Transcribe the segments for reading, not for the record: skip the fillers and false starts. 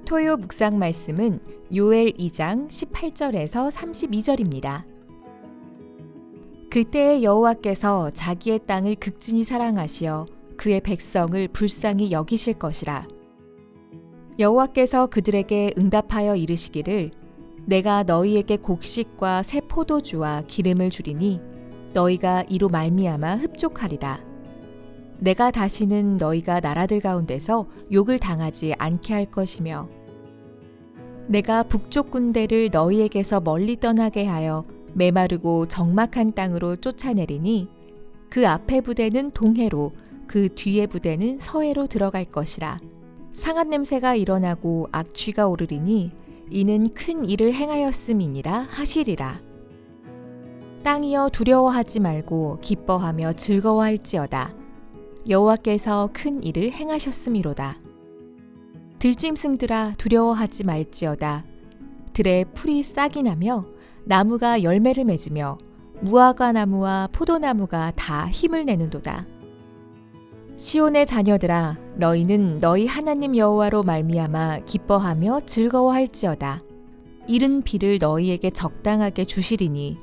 토요 묵상 말씀은 요엘 2장 18절에서 32절입니다. 그때의 여호와께서 자기의 땅을 극진히 사랑하시어 그의 백성을 불쌍히 여기실 것이라. 여호와께서 그들에게 응답하여 이르시기를 내가 너희에게 곡식과 새 포도주와 기름을 주리니 너희가 이로 말미암아 흡족하리라. 내가 다시는 너희가 나라들 가운데서 욕을 당하지 않게 할 것이며 내가 북쪽 군대를 너희에게서 멀리 떠나게 하여 메마르고 적막한 땅으로 쫓아내리니 그 앞에 부대는 동해로 그 뒤에 부대는 서해로 들어갈 것이라. 상한 냄새가 일어나고 악취가 오르리니 이는 큰 일을 행하였음이니라 하시리라. 땅이여 두려워하지 말고 기뻐하며 즐거워할지어다. 여호와께서 큰 일을 행하셨음이로다. 들짐승들아 두려워하지 말지어다. 들에 풀이 싹이 나며 나무가 열매를 맺으며 무화과 나무와 포도나무가 다 힘을 내는도다. 시온의 자녀들아 너희는 너희 하나님 여호와로 말미암아 기뻐하며 즐거워할지어다. 이른 비를 너희에게 적당하게 주시리니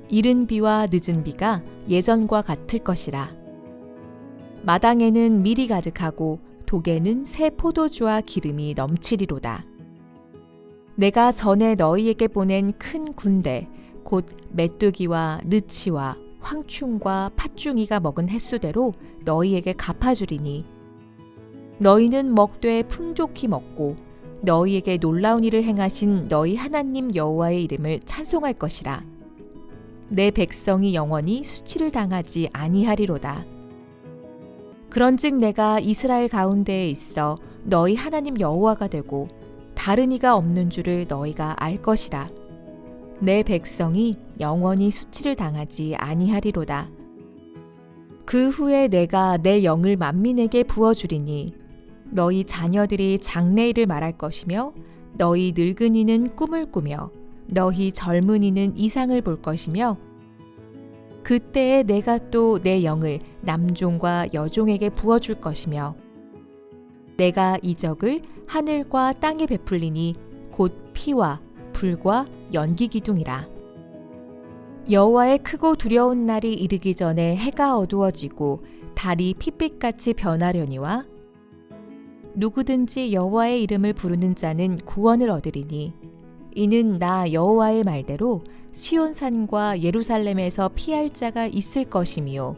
이른 비와 늦은 비가 예전과 같을 것이라. 마당에는 밀이 가득하고 독에는 새 포도주와 기름이 넘치리로다. 내가 전에 너희에게 보낸 큰 군대 곧 메뚜기와 느치와 황충과 팥중이가 먹은 횟수대로 너희에게 갚아주리니 너희는 먹되 풍족히 먹고 너희에게 놀라운 일을 행하신 너희 하나님 여호와의 이름을 찬송할 것이라. 내 백성이 영원히 수치를 당하지 아니하리로다. 그런즉 내가 이스라엘 가운데에 있어 너희 하나님 여호와가 되고 다른 이가 없는 줄을 너희가 알 것이라. 내 백성이 영원히 수치를 당하지 아니하리로다. 그 후에 내가 내 영을 만민에게 부어주리니 너희 자녀들이 장래일을 말할 것이며 너희 늙은이는 꿈을 꾸며 너희 젊은이는 이상을 볼 것이며 그때에 내가 또 내 영을 남종과 여종에게 부어줄 것이며 내가 이적을 하늘과 땅에 베풀리니 곧 피와 불과 연기 기둥이라. 여호와의 크고 두려운 날이 이르기 전에 해가 어두워지고 달이 핏빛같이 변하려니와 누구든지 여호와의 이름을 부르는 자는 구원을 얻으리니 이는 나 여호와의 말대로 시온산과 예루살렘에서 피할 자가 있을 것이미요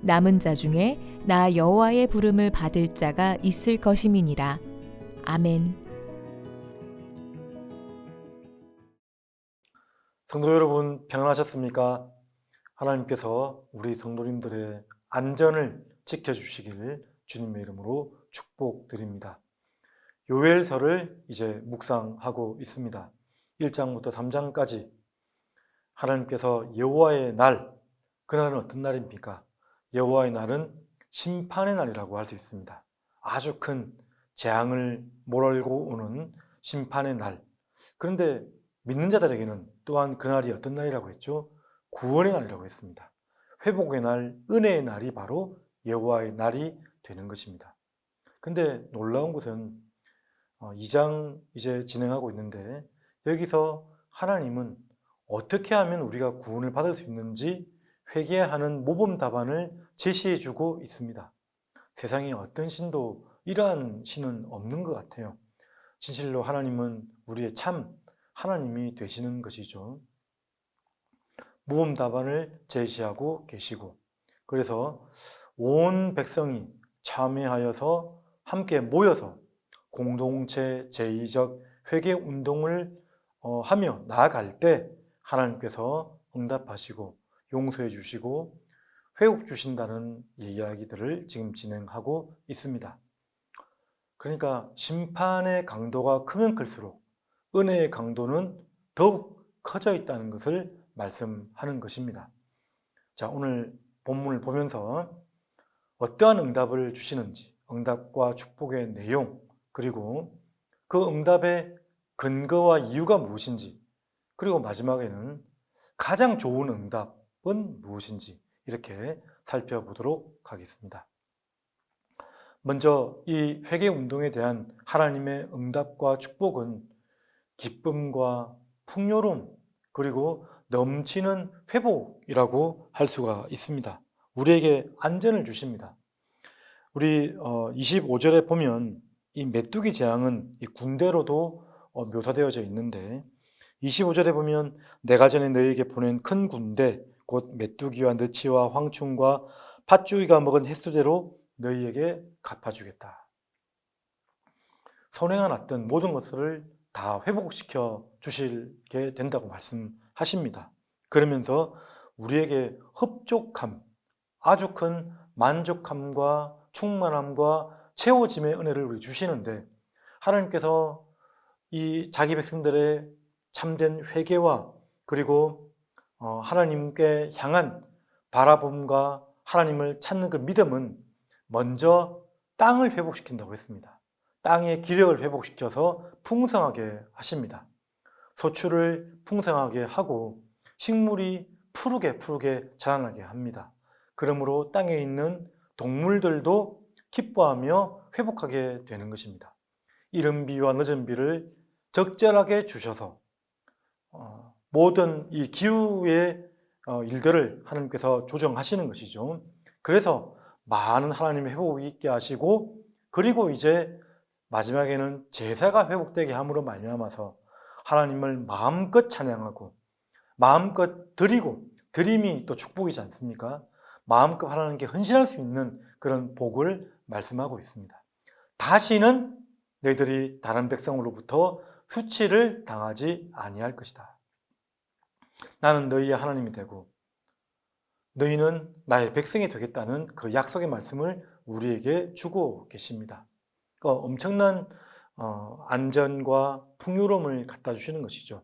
남은 자 중에 나 여호와의 부름을 받을 자가 있을 것임이니라. 아멘. 성도 여러분 평안하셨습니까? 하나님께서 우리 성도님들의 안전을 지켜주시길 주님의 이름으로 축복드립니다. 요엘서를 이제 묵상하고 있습니다. 1장부터 3장까지 하나님께서 여호와의 날, 그날은 어떤 날입니까? 여호와의 날은 심판의 날이라고 할 수 있습니다. 아주 큰 재앙을 몰고 오는 심판의 날. 그런데 믿는 자들에게는 또한 그날이 어떤 날이라고 했죠? 구원의 날이라고 했습니다. 회복의 날, 은혜의 날이 바로 여호와의 날이 되는 것입니다. 근데 놀라운 것은 2장 이제 진행하고 있는데 여기서 하나님은 어떻게 하면 우리가 구원을 받을 수 있는지 회개하는 모범 답안을 제시해 주고 있습니다. 세상에 어떤 신도 이러한 신은 없는 것 같아요. 진실로 하나님은 우리의 참 하나님이 되시는 것이죠. 모범 답안을 제시하고 계시고 그래서 온 백성이 참여하여서 함께 모여서 공동체 제의적 회개 운동을 하며 나아갈 때 하나님께서 응답하시고 용서해 주시고 회복 주신다는 이야기들을 지금 진행하고 있습니다. 그러니까 심판의 강도가 크면 클수록 은혜의 강도는 더욱 커져 있다는 것을 말씀하는 것입니다. 자, 오늘 본문을 보면서 어떠한 응답을 주시는지, 응답과 축복의 내용, 그리고 그 응답의 근거와 이유가 무엇인지, 그리고 마지막에는 가장 좋은 응답은 무엇인지 이렇게 살펴보도록 하겠습니다. 먼저 이 회개 운동에 대한 하나님의 응답과 축복은 기쁨과 풍요로움 그리고 넘치는 회복이라고 할 수가 있습니다. 우리에게 안전을 주십니다. 우리 25절에 보면 이 메뚜기 재앙은 이 군대로도 묘사되어져 있는데 25절에 보면 내가 전에 너희에게 보낸 큰 군대 곧 메뚜기와 느치와 황충과 팥주기가 먹은 횟수대로 너희에게 갚아주겠다. 선행한 어떤 모든 것을 다 회복시켜 주시게 된다고 말씀하십니다. 그러면서 우리에게 흡족함, 아주 큰 만족함과 충만함과 채워짐의 은혜를 우리 주시는데 하나님께서 이 자기 백성들의 참된 회개와 그리고 하나님께 향한 바라봄과 하나님을 찾는 그 믿음은 먼저 땅을 회복시킨다고 했습니다. 땅의 기력을 회복시켜서 풍성하게 하십니다. 소출을 풍성하게 하고 식물이 푸르게 자라나게 합니다. 그러므로 땅에 있는 동물들도 기뻐하며 회복하게 되는 것입니다. 이른 비와 늦은 비를 적절하게 주셔서 모든 이 기후의 일들을 하나님께서 조정하시는 것이죠. 그래서 많은 하나님의 회복이 있게 하시고 그리고 이제 마지막에는 제사가 회복되게 함으로 말미암아서 하나님을 마음껏 찬양하고 마음껏 드리고 드림이 또 축복이지 않습니까? 마음껏 하나님께 헌신할 수 있는 그런 복을 말씀하고 있습니다. 다시는 너희들이 다른 백성으로부터 수치를 당하지 아니할 것이다. 나는 너희의 하나님이 되고 너희는 나의 백성이 되겠다는 그 약속의 말씀을 우리에게 주고 계십니다. 엄청난 안전과 풍요로움을 갖다 주시는 것이죠.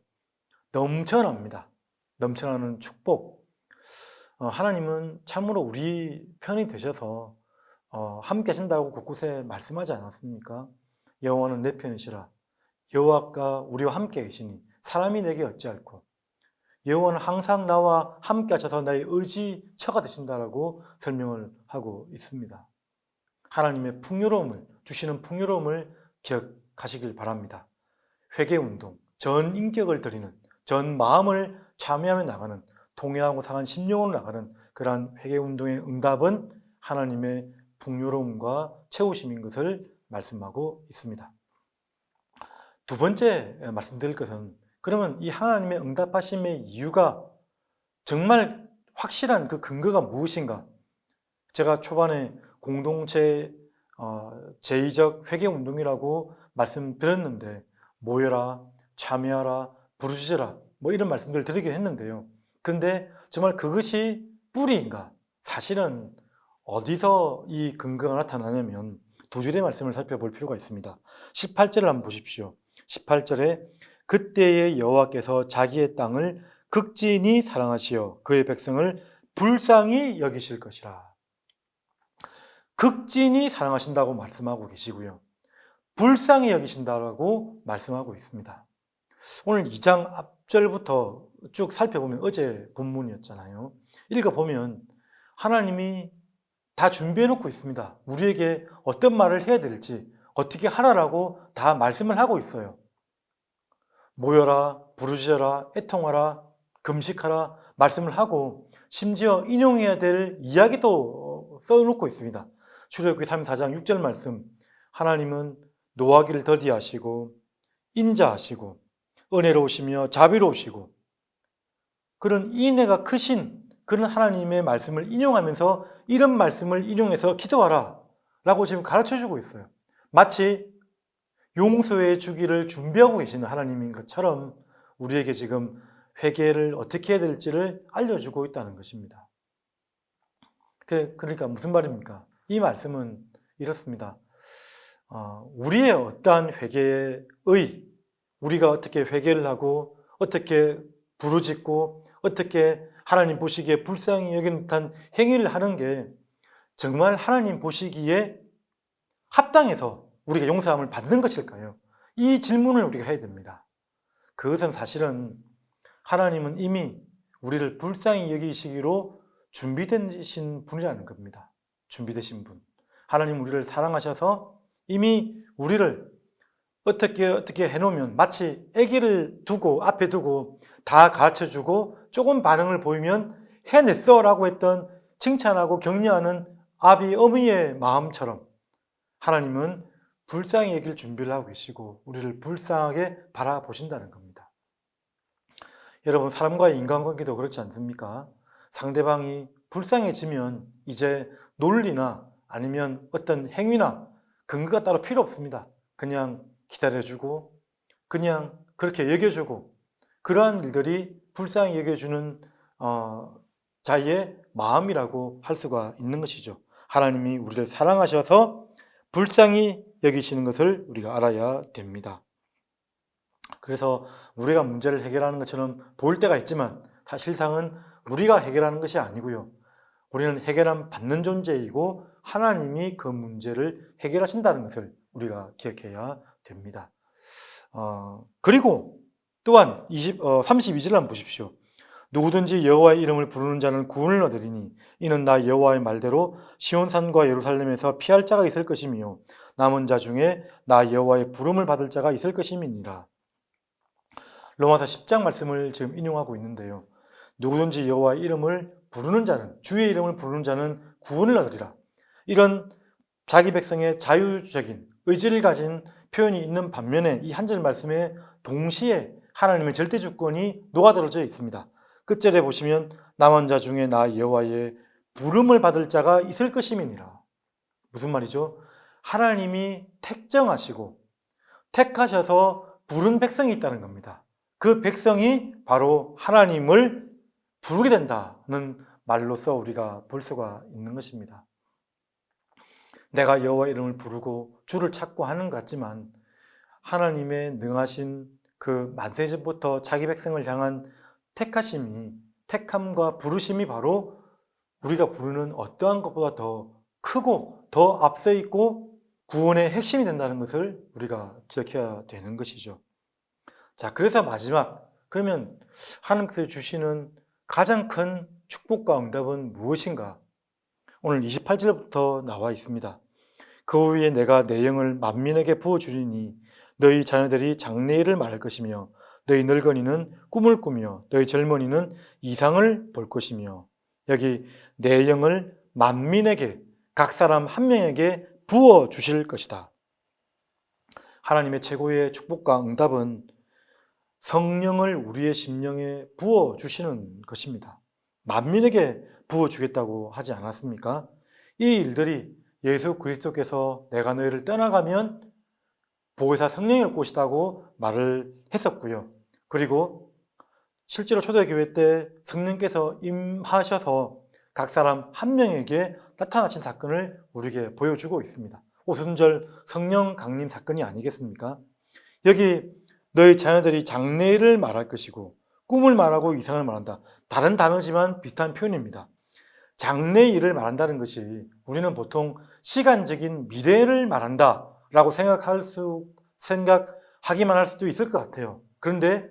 넘쳐납니다. 넘쳐나는 축복. 하나님은 참으로 우리 편이 되셔서 함께 하신다고 곳곳에 말씀하지 않았습니까? 여호와는 내 편이시라. 여호와가 우리와 함께 계시니 사람이 내게 어찌할꼬. 여호와는 항상 나와 함께 하셔서 나의 의지처가 되신다라고 설명을 하고 있습니다. 하나님의 풍요로움을 주시는 풍요로움을 기억하시길 바랍니다. 회개운동, 전 인격을 드리는, 전 마음을 참여하며 나가는, 통회하고 상한 심령으로 나가는 그러한 회개운동의 응답은 하나님의 풍요로움과 채우심인 것을 말씀하고 있습니다. 두 번째 말씀드릴 것은 그러면 이 하나님의 응답하심의 이유가 정말 확실한 그 근거가 무엇인가? 제가 초반에 공동체 제의적 회개운동이라고 말씀드렸는데 모여라, 참여하라, 부르짖어라 뭐 이런 말씀들을 드리긴 했는데요. 그런데 정말 그것이 뿌리인가? 사실은 어디서 이 근거가 나타나냐면 두 줄의 말씀을 살펴볼 필요가 있습니다. 18절을 한번 보십시오. 18절에 그때의 여호와께서 자기의 땅을 극진히 사랑하시어 그의 백성을 불쌍히 여기실 것이라. 극진히 사랑하신다고 말씀하고 계시고요. 불쌍히 여기신다라고 말씀하고 있습니다. 오늘 2장 앞절부터 쭉 살펴보면 어제 본문이었잖아요. 읽어보면 하나님이 다 준비해 놓고 있습니다. 우리에게 어떤 말을 해야 될지 어떻게 하라라고 다 말씀을 하고 있어요. 모여라, 부르짖어라, 애통하라, 금식하라 말씀을 하고 심지어 인용해야 될 이야기도 써놓고 있습니다. 출애굽기 34장 6절 말씀 하나님은 노하기를 더디하시고 인자하시고 은혜로우시며 자비로우시고 그런 인애가 크신 그런 하나님의 말씀을 인용하면서 이런 말씀을 인용해서 기도하라 라고 지금 가르쳐주고 있어요. 마치 용서해 주기를 준비하고 계시는 하나님인 것처럼 우리에게 지금 회개를 어떻게 해야 될지를 알려주고 있다는 것입니다. 그러니까 무슨 말입니까? 이 말씀은 이렇습니다. 우리의 어떠한 회개의 우리가 어떻게 회개를 하고 어떻게 부르짖고 어떻게 하나님 보시기에 불쌍히 여기는 듯한 행위를 하는 게 정말 하나님 보시기에 합당해서 우리가 용서함을 받는 것일까요? 이 질문을 우리가 해야 됩니다. 그것은 사실은 하나님은 이미 우리를 불쌍히 여기시기로 준비되신 분이라는 겁니다. 준비되신 분. 하나님 우리를 사랑하셔서 이미 우리를 어떻게 해놓으면 마치 아기를 두고 앞에 두고 다 가르쳐주고 조금 반응을 보이면 해냈어 라고 했던 칭찬하고 격려하는 아비 어미의 마음처럼 하나님은 불쌍히 여길 준비를 하고 계시고 우리를 불쌍하게 바라보신다는 겁니다. 여러분, 사람과의 인간관계도 그렇지 않습니까? 상대방이 불쌍해지면 이제 논리나 아니면 어떤 행위나 근거가 따로 필요 없습니다. 그냥 기다려주고 그냥 그렇게 여겨주고 그러한 일들이 불쌍히 여겨주는 자의 마음이라고 할 수가 있는 것이죠. 하나님이 우리를 사랑하셔서 불쌍히 여기시는 것을 우리가 알아야 됩니다. 그래서 우리가 문제를 해결하는 것처럼 보일 때가 있지만 사실상은 우리가 해결하는 것이 아니고요. 우리는 해결함 받는 존재이고 하나님이 그 문제를 해결하신다는 것을 우리가 기억해야 됩니다. 그리고 또한 32절을 한번 보십시오. 누구든지 여호와의 이름을 부르는 자는 구원을 얻으리니 이는 나 여호와의 말대로 시온산과 예루살렘에서 피할 자가 있을 것이며 남은 자 중에 나 여호와의 부름을 받을 자가 있을 것임이니라. 로마서 10장 말씀을 지금 인용하고 있는데요. 누구든지 여호와의 이름을 부르는 자는, 주의 이름을 부르는 자는 구원을 얻으리라. 이런 자기 백성의 자유적인 의지를 가진 표현이 있는 반면에 이 한 절 말씀에 동시에 하나님의 절대 주권이 녹아들어져 있습니다. 끝절에 보시면 남은 자 중에 나 여호와의 부름을 받을 자가 있을 것임이니라. 무슨 말이죠? 하나님이 택정하시고 택하셔서 부른 백성이 있다는 겁니다. 그 백성이 바로 하나님을 부르게 된다는 말로서 우리가 볼 수가 있는 것입니다. 내가 여호와 이름을 부르고 주를 찾고 하는 것 같지만 하나님의 능하신 그 만세전부터 자기 백성을 향한 택하심이, 택함과 부르심이 바로 우리가 부르는 어떠한 것보다 더 크고 더 앞서 있고 구원의 핵심이 된다는 것을 우리가 기억해야 되는 것이죠. 자, 그래서 마지막, 그러면 하나님께서 주시는 가장 큰 축복과 응답은 무엇인가? 오늘 28절부터 나와 있습니다. 그 후에 내가 내 영을 만민에게 부어주리니 너희 자녀들이 장래일을 말할 것이며 너희 늙은이는 꿈을 꾸며 너희 젊은이는 이상을 볼 것이며 여기 내 영을 만민에게 각 사람 한 명에게 부어주실 것이다. 하나님의 최고의 축복과 응답은 성령을 우리의 심령에 부어주시는 것입니다. 만민에게 부어주겠다고 하지 않았습니까? 이 일들이 예수 그리스도께서 내가 너희를 떠나가면 보혜사 성령이 올 것이라고 말을 했었고요. 그리고 실제로 초대교회 때 성령께서 임하셔서 각 사람 한 명에게 나타나신 사건을 우리에게 보여주고 있습니다. 오순절 성령 강림 사건이 아니겠습니까? 여기 너희 자녀들이 장래일을 말할 것이고 꿈을 말하고 이상을 말한다. 다른 단어지만 비슷한 표현입니다. 장래일을 말한다는 것이 우리는 보통 시간적인 미래를 말한다라고 생각하기만 할 수도 있을 것 같아요. 그런데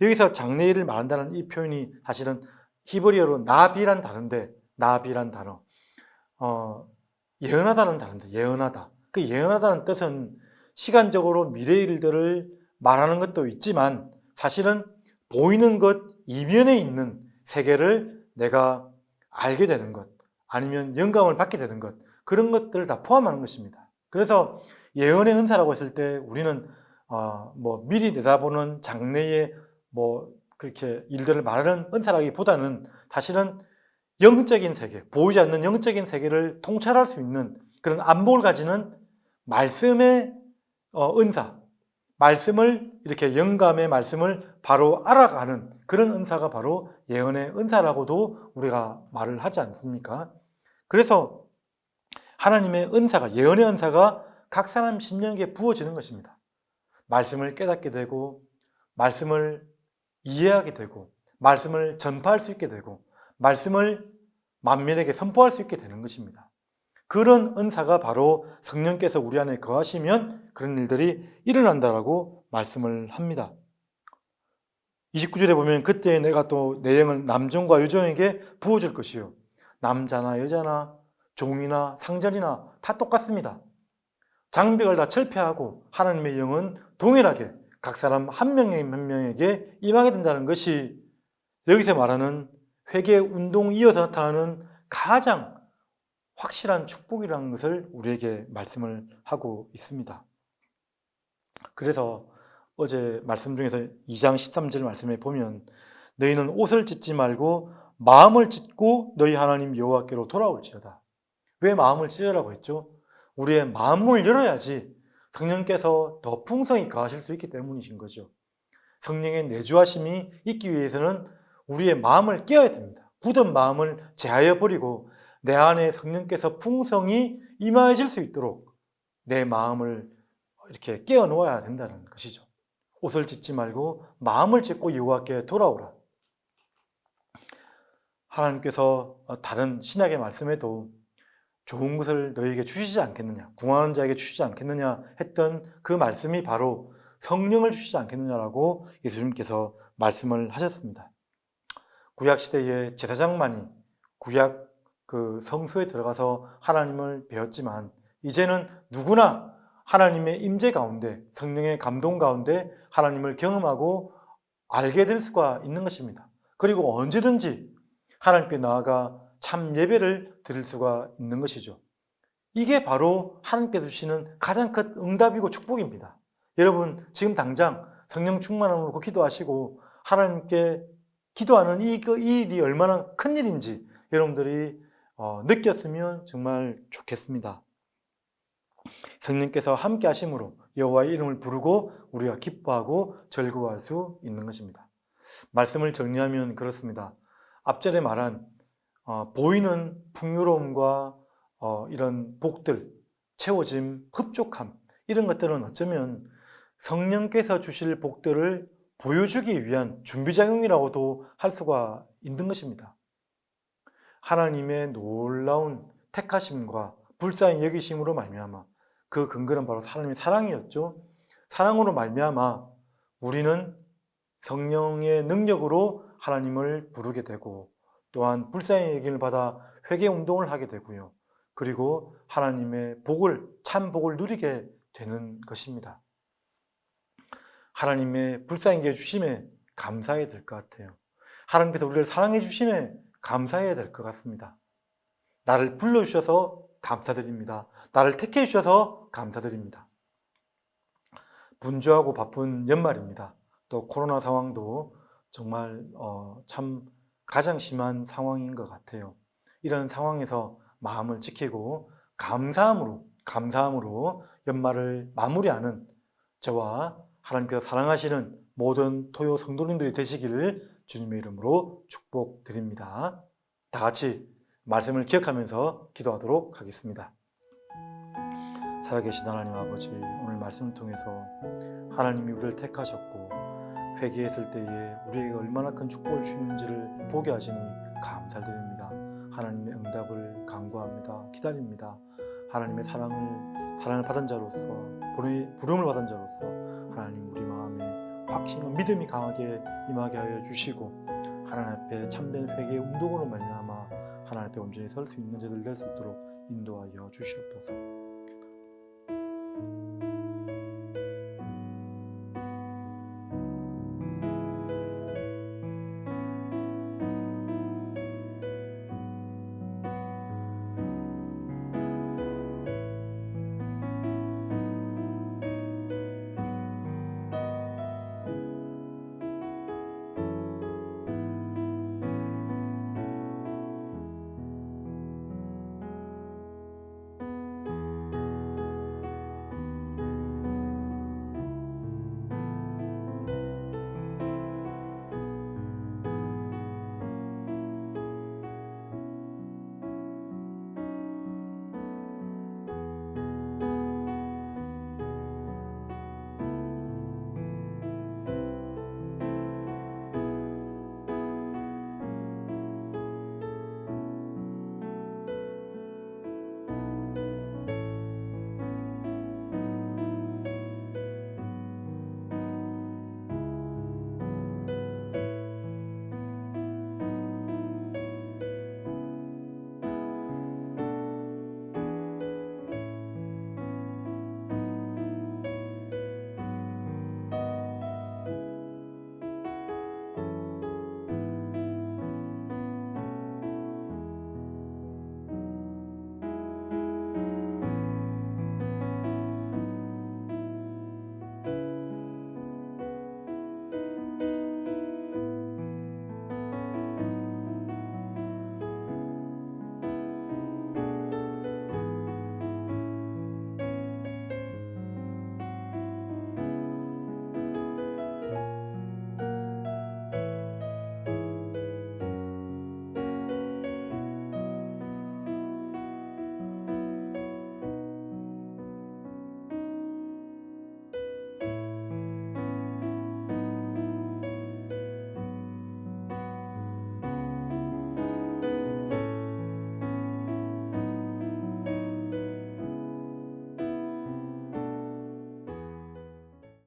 여기서 장래일을 말한다는 이 표현이 사실은 히브리어로 나비란 단어인데, 나비란 단어, 예언하다는 단어인데, 예언하다. 그 예언하다는 뜻은 시간적으로 미래의 일들을 말하는 것도 있지만 사실은 보이는 것 이면에 있는 세계를 내가 알게 되는 것, 아니면 영감을 받게 되는 것, 그런 것들을 다 포함하는 것입니다. 그래서 예언의 은사라고 했을 때 우리는 미리 내다보는 장래의 그렇게 일들을 말하는 은사라기보다는 사실은 영적인 세계, 보이지 않는 영적인 세계를 통찰할 수 있는 그런 안목을 가지는 말씀의 은사, 말씀을 이렇게 영감의 말씀을 바로 알아가는 그런 은사가 바로 예언의 은사라고도 우리가 말을 하지 않습니까? 그래서 하나님의 은사가, 예언의 은사가 각 사람 심령에게 부어지는 것입니다. 말씀을 깨닫게 되고 말씀을 이해하게 되고 말씀을 전파할 수 있게 되고 말씀을 만민에게 선포할 수 있게 되는 것입니다. 그런 은사가 바로 성령께서 우리 안에 거하시면 그런 일들이 일어난다라고 말씀을 합니다. 29절에 보면 그때 내가 또 내 영을 남종과 여종에게 부어줄 것이요 남자나 여자나 종이나 상전이나 다 똑같습니다. 장벽을 다 철폐하고 하나님의 영은 동일하게 각 사람 한 명에게 임하게 된다는 것이 여기서 말하는 회개 운동이 이어서 나타나는 가장 확실한 축복이라는 것을 우리에게 말씀을 하고 있습니다. 그래서 어제 말씀 중에서 2장 13절 말씀에 보면 너희는 옷을 찢지 말고 마음을 찢고 너희 하나님 여호와께로 돌아올지어다. 왜 마음을 찢으라고 했죠? 우리의 마음을 열어야지 성령께서 더 풍성히 거하실 수 있기 때문이신 거죠. 성령의 내주하심이 있기 위해서는 우리의 마음을 깨어야 됩니다. 굳은 마음을 제하여 버리고 내 안에 성령께서 풍성히 임하실 수 있도록 내 마음을 이렇게 깨어 놓아야 된다는 것이죠. 옷을 찢지 말고 마음을 찢고 여호와께 돌아오라. 하나님께서 다른 신약의 말씀에도 좋은 것을 너희에게 주시지 않겠느냐, 궁하는 자에게 주시지 않겠느냐 했던 그 말씀이 바로 성령을 주시지 않겠느냐라고 예수님께서 말씀을 하셨습니다. 구약시대의 제사장만이 구약 그 성소에 들어가서 하나님을 배웠지만 이제는 누구나 하나님의 임재 가운데 성령의 감동 가운데 하나님을 경험하고 알게 될 수가 있는 것입니다. 그리고 언제든지 하나님께 나아가 참 예배를 드릴 수가 있는 것이죠. 이게 바로 하나님께서 주시는 가장 큰 응답이고 축복입니다. 여러분 지금 당장 성령 충만함으로 기도하시고 하나님께 기도하는 이 일이 얼마나 큰 일인지 여러분들이 느꼈으면 정말 좋겠습니다. 성령께서 함께 하심으로 여호와의 이름을 부르고 우리가 기뻐하고 즐거워할 수 있는 것입니다. 말씀을 정리하면 그렇습니다. 앞절에 말한 보이는 풍요로움과 이런 복들, 채워짐, 흡족함 이런 것들은 어쩌면 성령께서 주실 복들을 보여주기 위한 준비작용이라고도 할 수가 있는 것입니다. 하나님의 놀라운 택하심과 불쌍히 여기심으로 말미암아 그 근거는 바로 하나님의 사랑이었죠. 사랑으로 말미암아 우리는 성령의 능력으로 하나님을 부르게 되고 또한 불쌍히 여김을 받아 회개 운동을 하게 되고요. 그리고 하나님의 복을, 참 복을 누리게 되는 것입니다. 하나님의 불쌍히 여겨 주심에 감사해야 될 것 같아요. 하나님께서 우리를 사랑해 주심에 감사해야 될 것 같습니다. 나를 불러주셔서 감사드립니다. 나를 택해 주셔서 감사드립니다. 분주하고 바쁜 연말입니다. 또 코로나 상황도 정말 참 가장 심한 상황인 것 같아요. 이런 상황에서 마음을 지키고 감사함으로 연말을 마무리하는 저와 하나님께서 사랑하시는 모든 토요 성도님들이 되시기를 주님의 이름으로 축복드립니다. 다 같이 말씀을 기억하면서 기도하도록 하겠습니다. 살아계신 하나님 아버지, 오늘 말씀을 통해서 하나님이 우리를 택하셨고 회개했을 때에 우리에게 얼마나 큰 축복을 주시는지를 보게 하시니 감사드립니다. 하나님의 응답을 간구합니다. 기다립니다. 하나님의 사랑을 받은 자로서, 부름을 받은 자로서 하나님 우리 마음에 확신과 믿음이 강하게 임하게 하여 주시고 하나님 앞에 참된 회개의 운동으로 말미암아 하나님 앞에 온전히 설 수 있는 자들 될 수 있도록 인도하여 주시옵소서.